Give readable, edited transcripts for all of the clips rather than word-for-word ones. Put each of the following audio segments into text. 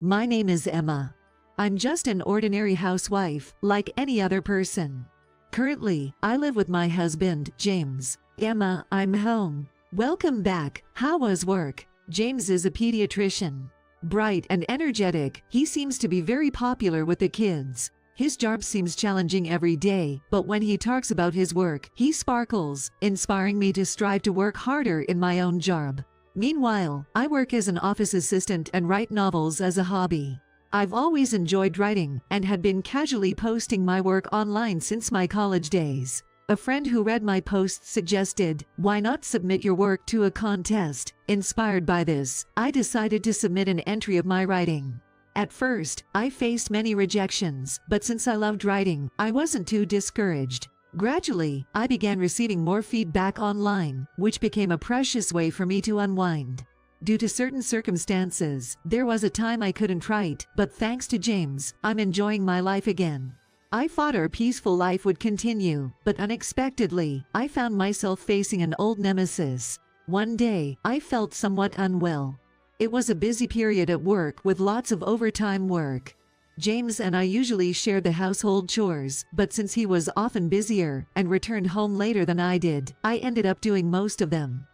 My name is Emma. I'm just an ordinary housewife, like any other person. Currently, I live with my husband, James. Emma, I'm home. Welcome back. How was work? James is a pediatrician. Bright and energetic, he seems to be very popular with the kids. His job seems challenging every day, but when he talks about his work, he sparkles, inspiring me to strive to work harder in my own job. Meanwhile, I work as an office assistant and write novels as a hobby. I've always enjoyed writing and had been casually posting my work online since my college days. A friend who read my posts suggested, why not submit your work to a contest? Inspired by this, I decided to submit an entry of my writing. At first, I faced many rejections, but since I loved writing, I wasn't too discouraged. Gradually, I began receiving more feedback online, which became a precious way for me to unwind. Due to certain circumstances, there was a time I couldn't write, but thanks to James, I'm enjoying my life again. I thought our peaceful life would continue, but unexpectedly, I found myself facing an old nemesis. One day, I felt somewhat unwell. It was a busy period at work with lots of overtime work. James and I usually shared the household chores, but since he was often busier and returned home later than I did, I ended up doing most of them.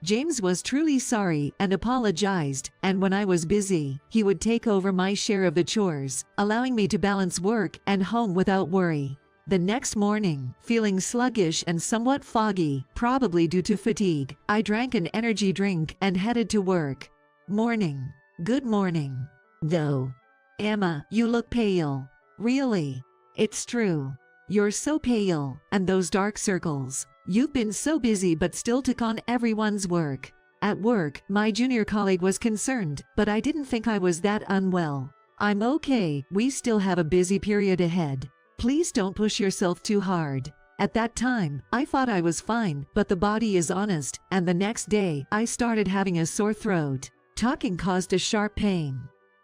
James was truly sorry and apologized, and when I was busy, he would take over my share of the chores, allowing me to balance work and home without worry. The next morning, feeling sluggish and somewhat foggy, probably due to fatigue, I drank an energy drink and headed to work. Morning. Good morning. Though. Emma, you look pale. Really? It's true. You're so pale, and those dark circles. You've been so busy but still took on everyone's work. At work, my junior colleague was concerned, but I didn't think I was that unwell. I'm okay, we still have a busy period ahead. Please don't push yourself too hard. At that time, I thought I was fine, but the body is honest, and the next day, I started having a sore throat. Talking caused a sharp pain.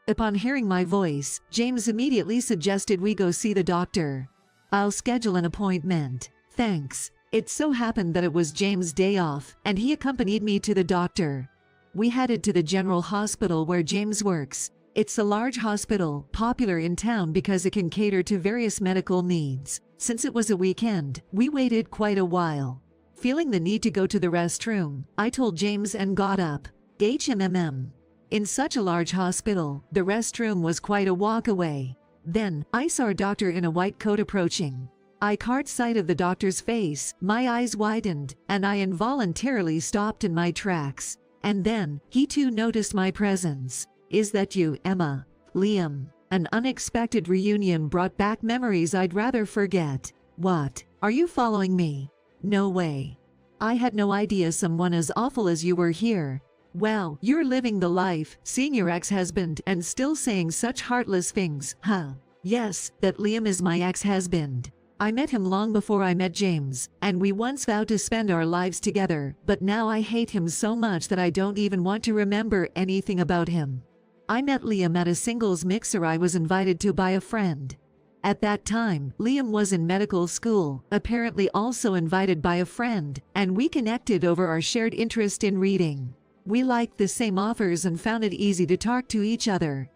Upon hearing my voice, James immediately suggested we go see the doctor. I'll schedule an appointment. Thanks. It so happened that it was James' day off, and he accompanied me to the doctor. We headed to the general hospital where James works. It's a large hospital, popular in town because it can cater to various medical needs. Since it was a weekend, we waited quite a while. Feeling the need to go to the restroom, I told James and got up. In such a large hospital, the restroom was quite a walk away. Then, I saw a doctor in a white coat approaching. I caught sight of the doctor's face, my eyes widened, and I involuntarily stopped in my tracks. And then, he too noticed my presence. Is that you, Emma? Liam. An unexpected reunion brought back memories I'd rather forget. What? Are you following me? No way. I had no idea someone as awful as you were here. Well, you're living the life, seeing your ex-husband and still saying such heartless things, huh? Yes, that Liam is my ex-husband. I met him long before I met James, and we once vowed to spend our lives together, but now I hate him so much that I don't even want to remember anything about him. I met Liam at a singles mixer I was invited to by a friend. At that time, Liam was in medical school, apparently also invited by a friend, and we connected over our shared interest in reading. We liked the same authors and found it easy to talk to each other.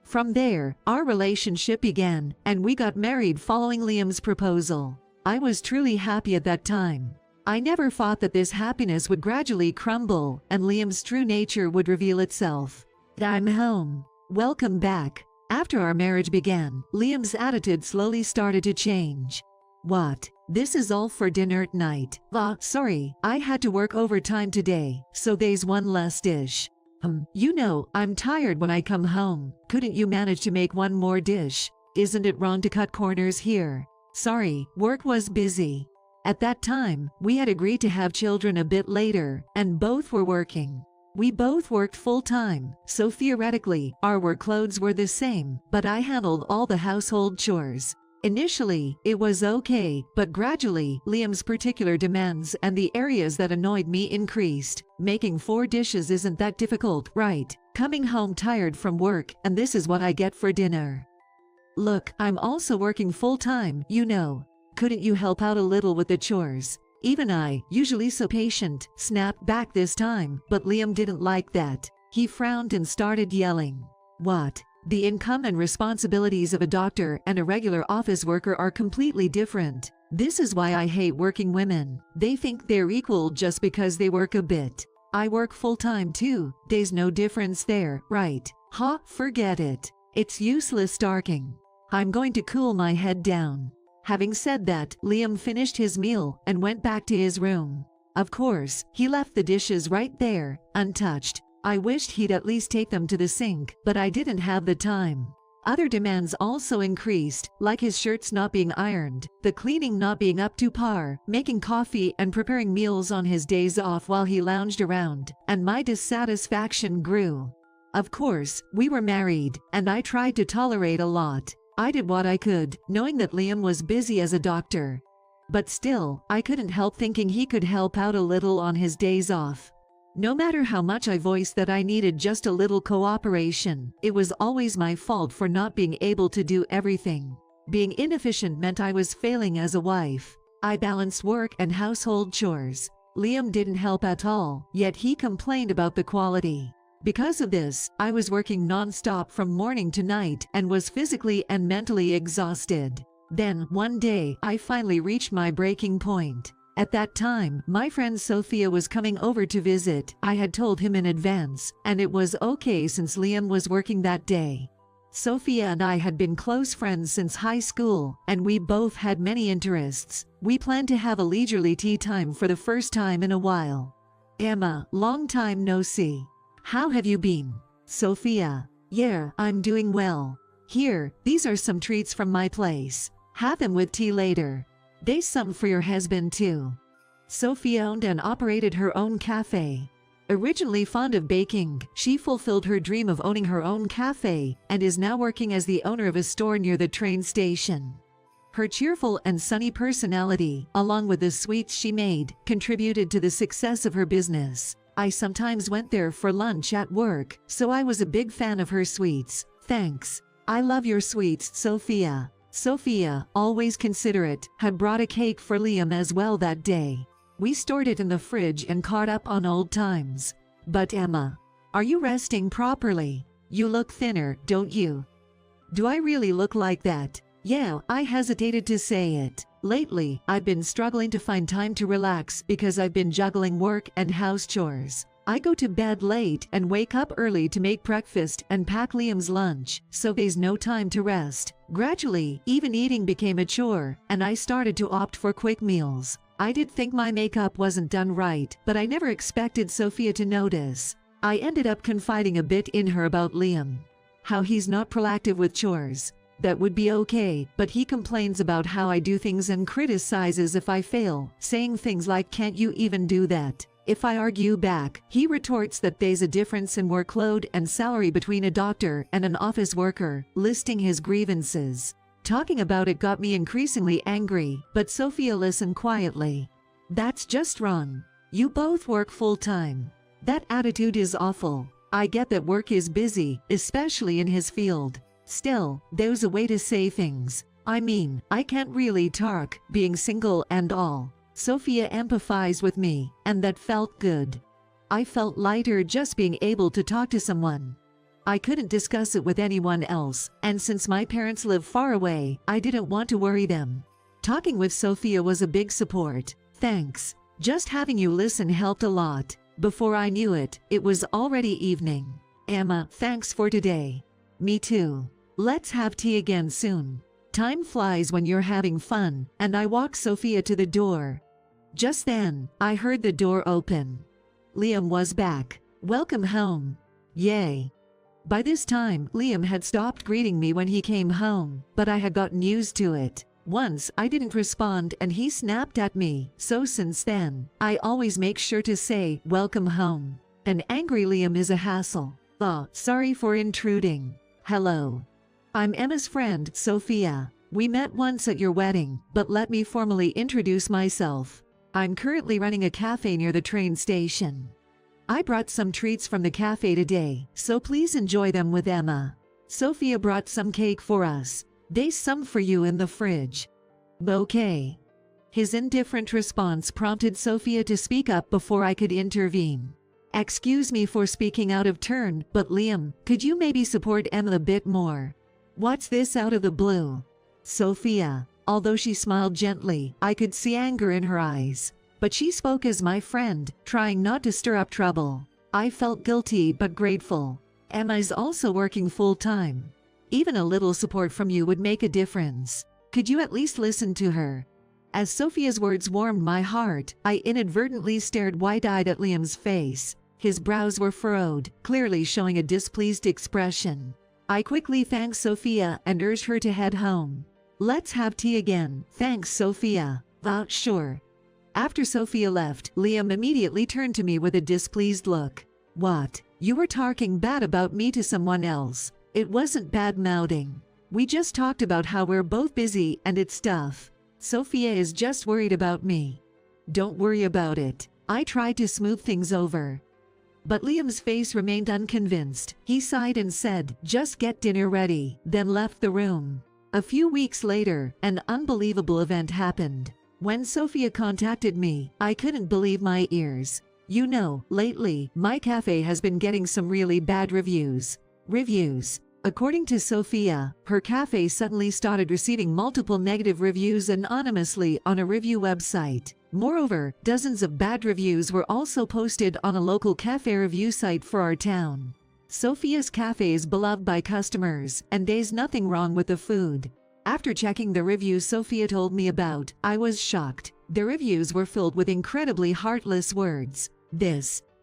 From there, our relationship began, and we got married following Liam's proposal. I was truly happy at that time. I never thought that this happiness would gradually crumble, and Liam's true nature would reveal itself. I'm home. Welcome back. After our marriage began, Liam's attitude slowly started to change. What? This is all for dinner tonight. Sorry, I had to work overtime today, so there's one less dish. You know, I'm tired when I come home. Couldn't you manage to make one more dish? Isn't it wrong to cut corners here? Sorry, work was busy. At that time, we had agreed to have children a bit later, and both were working. We both worked full-time, so theoretically, our workloads were the same, but I handled all the household chores. Initially, it was okay, but gradually, Liam's particular demands and the areas that annoyed me increased. Making 4 dishes isn't that difficult, right? Coming home tired from work, and this is what I get for dinner. Look, I'm also working full-time, you know. Couldn't you help out a little with the chores? Even I, usually so patient, snapped back this time, but Liam didn't like that. He frowned and started yelling. What? The income and responsibilities of a doctor and a regular office worker are completely different. This is why I hate working women. They think they're equal just because they work a bit. I work full-time too. There's no difference there, right? Ha, forget it. It's useless talking. I'm going to cool my head down. Having said that, Liam finished his meal and went back to his room. Of course, he left the dishes right there, untouched. I wished he'd at least take them to the sink, but I didn't have the time. Other demands also increased, like his shirts not being ironed, the cleaning not being up to par, making coffee and preparing meals on his days off while he lounged around, and my dissatisfaction grew. Of course, we were married, and I tried to tolerate a lot. I did what I could, knowing that Liam was busy as a doctor. But still, I couldn't help thinking he could help out a little on his days off. No matter how much I voiced that I needed just a little cooperation, it was always my fault for not being able to do everything. Being inefficient meant I was failing as a wife. I balanced work and household chores. Liam didn't help at all, yet he complained about the quality. Because of this, I was working non-stop from morning to night and was physically and mentally exhausted. Then, one day, I finally reached my breaking point. At that time, my friend Sophia was coming over to visit. I had told him in advance, and it was okay since Liam was working that day. Sophia and I had been close friends since high school, and we both had many interests. We planned to have a leisurely tea time for the first time in a while. Emma, long time no see. How have you been? Sophia, yeah, I'm doing well. Here, these are some treats from my place. Have them with tea later. There's some for your husband too. Sophia owned and operated her own cafe. Originally fond of baking, she fulfilled her dream of owning her own cafe and is now working as the owner of a store near the train station. Her cheerful and sunny personality, along with the sweets she made, contributed to the success of her business. I sometimes went there for lunch at work, so I was a big fan of her sweets. Thanks. I love your sweets, Sophia. Sophia, always considerate, had brought a cake for Liam as well that day. We stored it in the fridge and caught up on old times. But Emma, are you resting properly? You look thinner, don't you? Do I really look like that? Yeah, I hesitated to say it. Lately, I've been struggling to find time to relax because I've been juggling work and house chores. I go to bed late and wake up early to make breakfast and pack Liam's lunch, so there's no time to rest. Gradually, even eating became a chore, and I started to opt for quick meals. I did think my makeup wasn't done right, but I never expected Sophia to notice. I ended up confiding a bit in her about Liam. How he's not proactive with chores. That would be okay, but he complains about how I do things and criticizes if I fail, saying things like, "Can't you even do that?" If I argue back, he retorts that there's a difference in workload and salary between a doctor and an office worker, listing his grievances. Talking about it got me increasingly angry, but Sophia listened quietly. That's just wrong. You both work full-time. That attitude is awful. I get that work is busy, especially in his field. Still, there's a way to say things. I mean, I can't really talk, being single and all. Sophia empathized with me, and that felt good. I felt lighter just being able to talk to someone. I couldn't discuss it with anyone else, and since my parents live far away, I didn't want to worry them. Talking with Sophia was a big support. Thanks. Just having you listen helped a lot. Before I knew it, it was already evening. Emma, thanks for today. Me too. Let's have tea again soon. Time flies when you're having fun, and I walked Sophia to the door. Just then, I heard the door open. Liam was back. Welcome home. Yay. By this time, Liam had stopped greeting me when he came home, but I had gotten used to it. Once, I didn't respond and he snapped at me, so since then, I always make sure to say, "Welcome home." An angry Liam is a hassle. Oh, sorry for intruding. Hello. I'm Emma's friend, Sophia. We met once at your wedding, but let me formally introduce myself. I'm currently running a cafe near the train station. I brought some treats from the cafe today, so please enjoy them with Emma. Sophia brought some cake for us. There's some for you in the fridge. Okay. His indifferent response prompted Sophia to speak up before I could intervene. Excuse me for speaking out of turn, but Liam, could you maybe support Emma a bit more? What's this out of the blue? Sophia. Although she smiled gently, I could see anger in her eyes. But she spoke as my friend, trying not to stir up trouble. I felt guilty but grateful. Emma's also working full-time. Even a little support from you would make a difference. Could you at least listen to her? As Sophia's words warmed my heart, I inadvertently stared wide-eyed at Liam's face. His brows were furrowed, clearly showing a displeased expression. I quickly thanked Sophia and urged her to head home. Let's have tea again, thanks Sophia. Sure. After Sophia left, Liam immediately turned to me with a displeased look. What? You were talking bad about me to someone else. It wasn't bad-mouthing. We just talked about how we're both busy and it's stuff. Sophia is just worried about me. Don't worry about it. I tried to smooth things over. But Liam's face remained unconvinced. He sighed and said, just get dinner ready, then left the room. A few weeks later, an unbelievable event happened. When Sophia contacted me, I couldn't believe my ears. You know, lately, my cafe has been getting some really bad reviews. According to Sophia, her cafe suddenly started receiving multiple negative reviews anonymously on a review website. Moreover, dozens of bad reviews were also posted on a local cafe review site for our town. Sophia's cafe is beloved by customers, and there's nothing wrong with the food. After checking the reviews Sophia told me about, I was shocked. The reviews were filled with incredibly heartless words.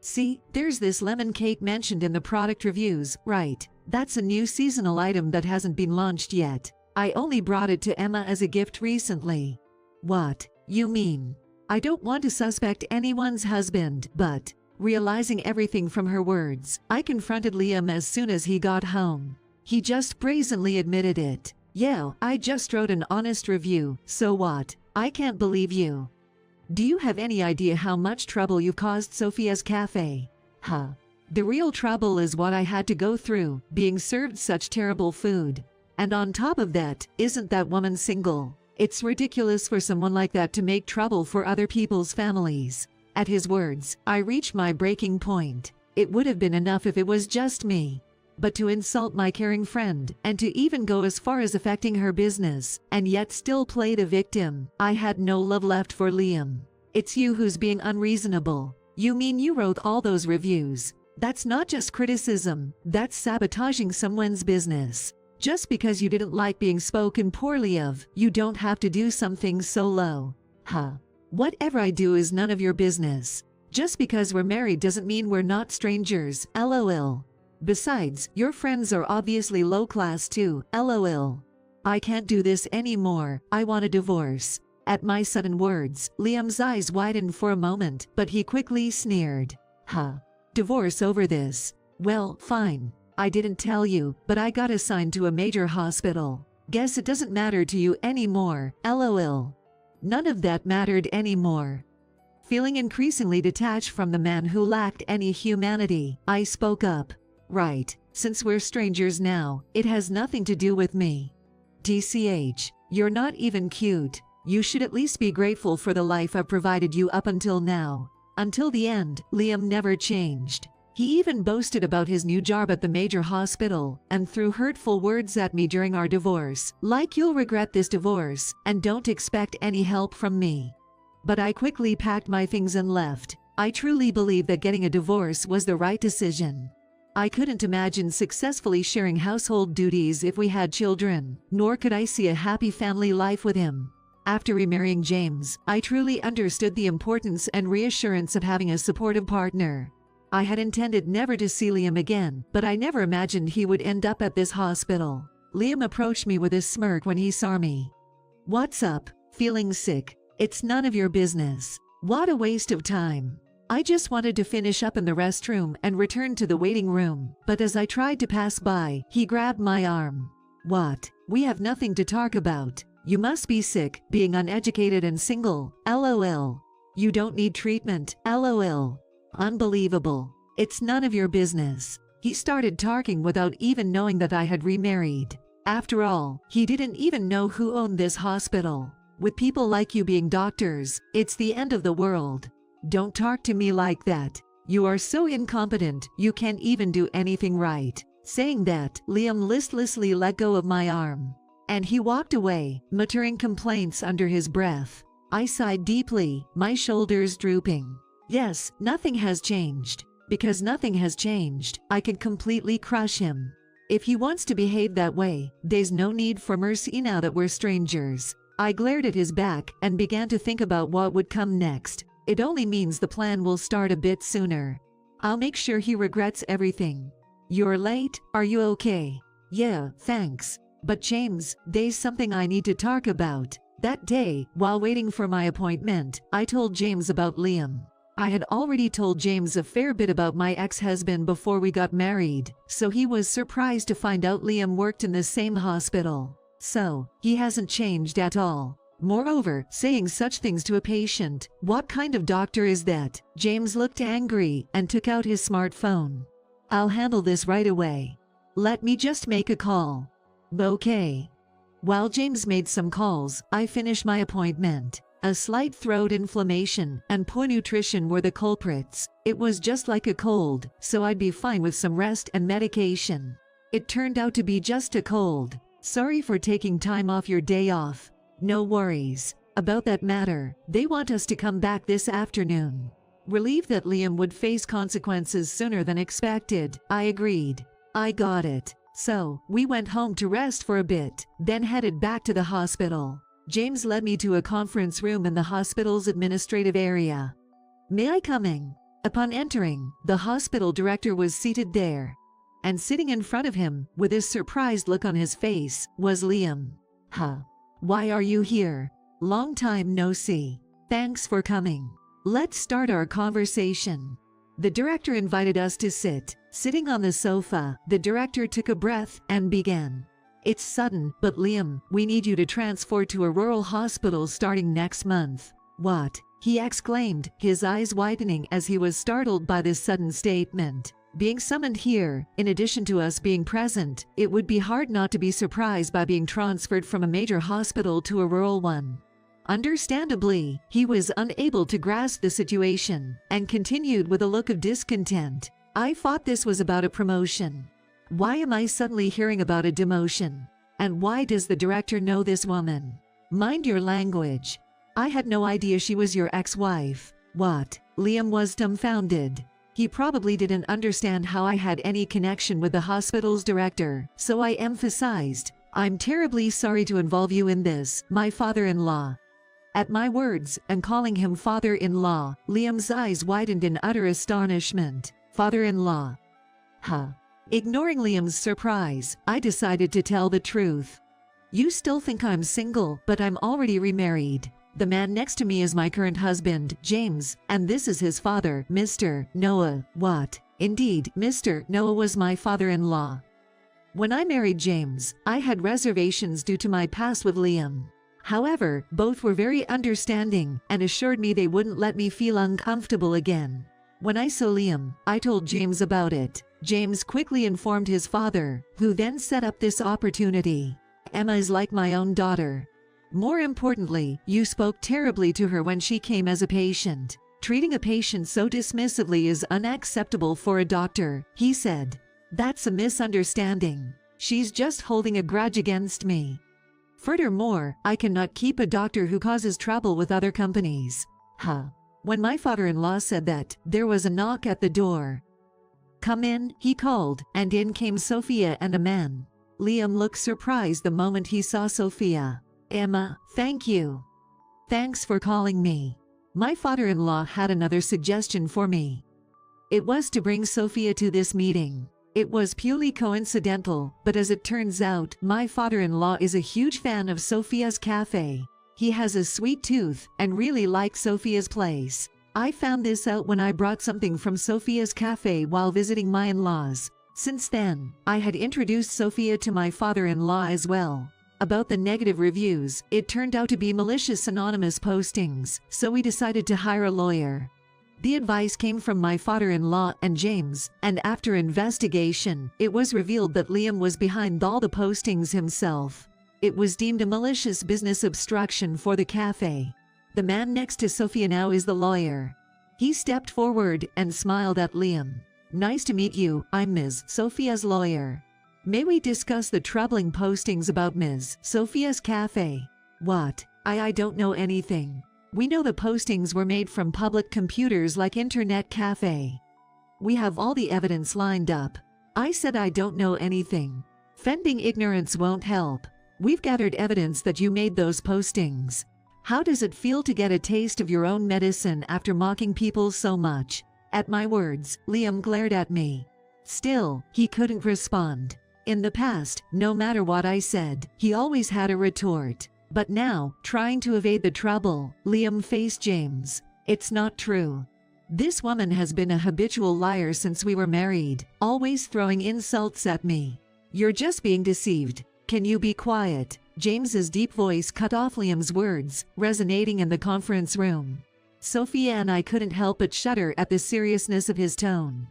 See, there's this lemon cake mentioned in the product reviews, right? That's a new seasonal item that hasn't been launched yet. I only brought it to Emma as a gift recently. What? You mean? I don't want to suspect anyone's husband, but, realizing everything from her words, I confronted Liam as soon as he got home. He just brazenly admitted it. Yeah, I just wrote an honest review, so what? I can't believe you. Do you have any idea how much trouble you've caused Sophia's cafe? The real trouble is what I had to go through, being served such terrible food. And on top of that, isn't that woman single? It's ridiculous for someone like that to make trouble for other people's families. At his words, I reached my breaking point. It would have been enough if it was just me. But to insult my caring friend, and to even go as far as affecting her business, and yet still play the victim, I had no love left for Liam. It's you who's being unreasonable. You mean you wrote all those reviews? That's not just criticism, that's sabotaging someone's business. Just because you didn't like being spoken poorly of, you don't have to do something so low. Whatever I do is none of your business. Just because we're married doesn't mean we're not strangers, lol. Besides, your friends are obviously low class too, lol. I can't do this anymore, I want a divorce. At my sudden words, Liam's eyes widened for a moment, but he quickly sneered. Divorce over this? Well, fine. I didn't tell you, but I got assigned to a major hospital. Guess it doesn't matter to you anymore, lol. None of that mattered anymore. Feeling increasingly detached from the man who lacked any humanity, I spoke up. Right, since we're strangers now, it has nothing to do with me. TCH, you're not even cute. You should at least be grateful for the life I've provided you up until now. Until the end, Liam never changed. He even boasted about his new job at the major hospital, and threw hurtful words at me during our divorce, like you'll regret this divorce, and don't expect any help from me. But I quickly packed my things and left. I truly believe that getting a divorce was the right decision. I couldn't imagine successfully sharing household duties if we had children, nor could I see a happy family life with him. After remarrying James, I truly understood the importance and reassurance of having a supportive partner. I had intended never to see Liam again, but I never imagined he would end up at this hospital. Liam approached me with a smirk when he saw me. What's up? Feeling sick? It's none of your business. What a waste of time. I just wanted to finish up in the restroom and return to the waiting room, but as I tried to pass by, he grabbed my arm. What? We have nothing to talk about. You must be sick, being uneducated and single, lol. You don't need treatment, lol. Unbelievable. It's none of your business. He started talking without even knowing that I had remarried. After all, he didn't even know who owned this hospital. With people like you being doctors, it's the end of the world. Don't talk to me like that. You are so incompetent, you can't even do anything right." Saying that, Liam listlessly let go of my arm. And he walked away, muttering complaints under his breath. I sighed deeply, my shoulders drooping. Yes, nothing has changed. Because nothing has changed, I could completely crush him. If he wants to behave that way, there's no need for mercy now that we're strangers. I glared at his back and began to think about what would come next. It only means the plan will start a bit sooner. I'll make sure he regrets everything. "You're late, are you okay?" "Yeah, thanks. But James, there's something I need to talk about." That day, while waiting for my appointment, I told James about Liam. I had already told James a fair bit about my ex-husband before we got married, so he was surprised to find out Liam worked in the same hospital. So, he hasn't changed at all. Moreover, saying such things to a patient, what kind of doctor is that? James looked angry and took out his smartphone. "I'll handle this right away. Let me just make a call." "Okay." While James made some calls, I finished my appointment. A slight throat inflammation and poor nutrition were the culprits. It was just like a cold, so I'd be fine with some rest and medication. It turned out to be just a cold. "Sorry for taking time off your day off." "No worries. About that matter, they want us to come back this afternoon." Relieved that Liam would face consequences sooner than expected, I agreed. I got it. So, we went home to rest for a bit, then headed back to the hospital. James led me to a conference room in the hospital's administrative area. "May I come in?" Upon entering, the hospital director was seated there. And sitting in front of him, with a surprised look on his face, was Liam. "Huh. Why are you here? Long time no see. Thanks for coming. Let's start our conversation." The director invited us to sit. Sitting on the sofa, the director took a breath and began. "It's sudden, but Liam, we need you to transfer to a rural hospital starting next month." "What?" he exclaimed, his eyes widening as he was startled by this sudden statement. Being summoned here, in addition to us being present, it would be hard not to be surprised by being transferred from a major hospital to a rural one. Understandably, he was unable to grasp the situation, and continued with a look of discontent. "I thought this was about a promotion. Why am I suddenly hearing about a demotion? And why does the director know this woman? Mind your language. I had no idea she was your ex-wife." "What?" Liam was dumbfounded. He probably didn't understand how I had any connection with the hospital's director, so I emphasized, "I'm terribly sorry to involve you in this, my father-in-law." At my words, and calling him father-in-law, Liam's eyes widened in utter astonishment. "Father-in-law? Huh." Ignoring Liam's surprise, I decided to tell the truth. "You still think I'm single, but I'm already remarried. The man next to me is my current husband, James, and this is his father, Mr. Noah." "What?" "Indeed, Mr. Noah was my father-in-law. When I married James, I had reservations due to my past with Liam. However, both were very understanding and assured me they wouldn't let me feel uncomfortable again. When I saw Liam, I told James about it. James quickly informed his father, who then set up this opportunity. Emma is like my own daughter. More importantly, you spoke terribly to her when she came as a patient. Treating a patient so dismissively is unacceptable for a doctor," he said. "That's a misunderstanding. She's just holding a grudge against me. Furthermore, I cannot keep a doctor who causes trouble with other companies." Huh. When my father-in-law said that, there was a knock at the door. "Come in," he called, and in came Sophia and a man. Liam looked surprised the moment he saw Sophia. "Emma, thank you. Thanks for calling me." My father-in-law had another suggestion for me. It was to bring Sophia to this meeting. It was purely coincidental, but as it turns out, my father-in-law is a huge fan of Sophia's cafe. He has a sweet tooth and really likes Sophia's place. I found this out when I brought something from Sophia's cafe while visiting my in-laws. Since then, I had introduced Sophia to my father-in-law as well. About the negative reviews, it turned out to be malicious anonymous postings, so we decided to hire a lawyer. The advice came from my father-in-law and James, and after investigation, it was revealed that Liam was behind all the postings himself. It was deemed a malicious business obstruction for the cafe. The man next to Sophia now is the lawyer. He stepped forward and smiled at Liam. "Nice to meet you, I'm Ms. Sophia's lawyer. May we discuss the troubling postings about Ms. Sophia's cafe?" "What? I don't know anything. We know the postings were made from public computers like Internet Cafe. We have all the evidence lined up." I said I don't know anything. Fending ignorance won't help. We've gathered evidence that you made those postings. How does it feel to get a taste of your own medicine after mocking people so much? At my words, Liam glared at me. Still, he couldn't respond. In the past, no matter what I said, he always had a retort. But now, trying to evade the trouble, Liam faced James. "It's not true. This woman has been a habitual liar since we were married, always throwing insults at me. You're just being deceived. Can you be quiet?" James's deep voice cut off Liam's words, resonating in the conference room. Sophia and I couldn't help but shudder at the seriousness of his tone.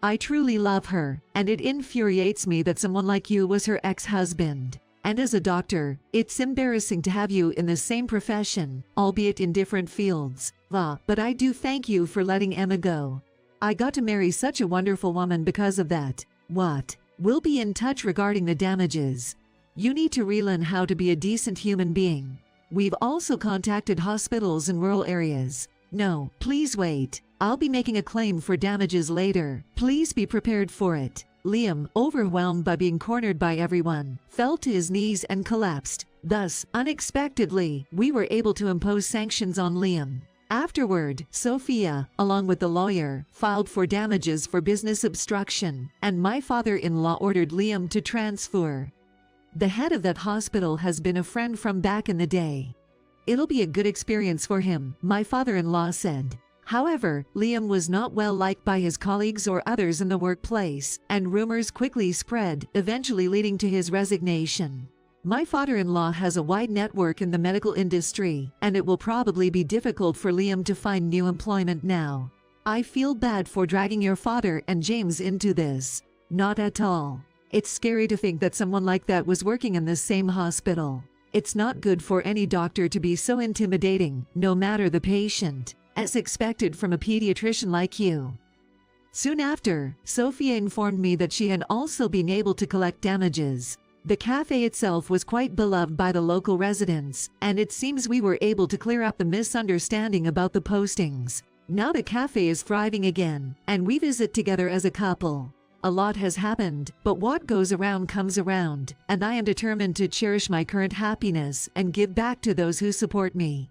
"I truly love her, and it infuriates me that someone like you was her ex-husband. And as a doctor, it's embarrassing to have you in the same profession, albeit in different fields. But I do thank you for letting Emma go. I got to marry such a wonderful woman because of that. What? We'll be in touch regarding the damages. You need to relearn how to be a decent human being. We've also contacted hospitals in rural areas." "No, please wait. I'll be making a claim for damages later. Please be prepared for it." Liam, overwhelmed by being cornered by everyone, fell to his knees and collapsed. Thus, unexpectedly, we were able to impose sanctions on Liam. Afterward, Sophia, along with the lawyer, filed for damages for business obstruction, and my father-in-law ordered Liam to transfer. The head of that hospital has been a friend from back in the day. "It'll be a good experience for him," my father-in-law said. However, Liam was not well liked by his colleagues or others in the workplace, and rumors quickly spread, eventually leading to his resignation. My father-in-law has a wide network in the medical industry, and it will probably be difficult for Liam to find new employment now. I feel bad for dragging your father and James into this. Not at all. It's scary to think that someone like that was working in the same hospital. It's not good for any doctor to be so intimidating, no matter the patient, as expected from a pediatrician like you. Soon after, Sophia informed me that she had also been able to collect damages. The cafe itself was quite beloved by the local residents, and it seems we were able to clear up the misunderstanding about the postings. Now the cafe is thriving again, and we visit together as a couple. A lot has happened, but what goes around comes around, and I am determined to cherish my current happiness and give back to those who support me.